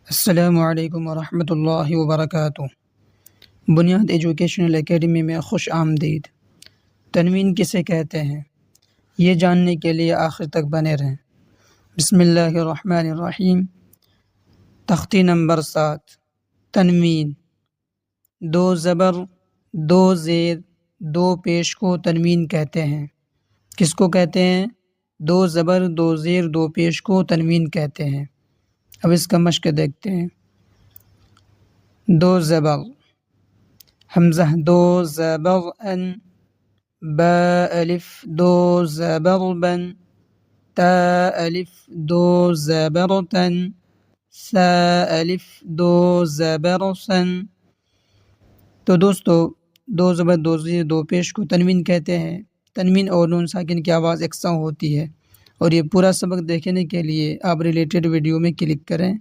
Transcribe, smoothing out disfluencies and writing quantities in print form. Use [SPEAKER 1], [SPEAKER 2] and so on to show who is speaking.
[SPEAKER 1] अस्सलामु अलैकुम वरहमतुल्लाहि वबरकातुहू। बुनियाद एजुकेशनल एकेडमी में खुश आमदीद। तनवीन किसे कहते हैं, ये जानने के लिए आखिर तक बने रहें। बिस्मिल्लाहिर्रहमानिर्रहीम। तख्ती नंबर 7। तनवीन। दो ज़बर, दो ज़ेर, दो पेश को तनवीन कहते हैं। किसको कहते हैं? दो ज़बर, दो ज़ेर, दो पेश को तनवीन कहते हैं। अब इसका मश्क देखते हैं। दो ज़बर हमज़ा दो ज़बर अन, बा अलिफ दो ज़बर बन, ता अलिफ दो ज़बर तन, सा अलिफ दो ज़बर सन। तो दोस्तों, दो ज़बर, दो ज़ेर, दो पेश को तनवीन कहते हैं। तनवीन और नून साकिन की आवाज़ यकसा होती है। और ये पूरा सबक देखने के लिए आप रिलेटेड वीडियो में क्लिक करें।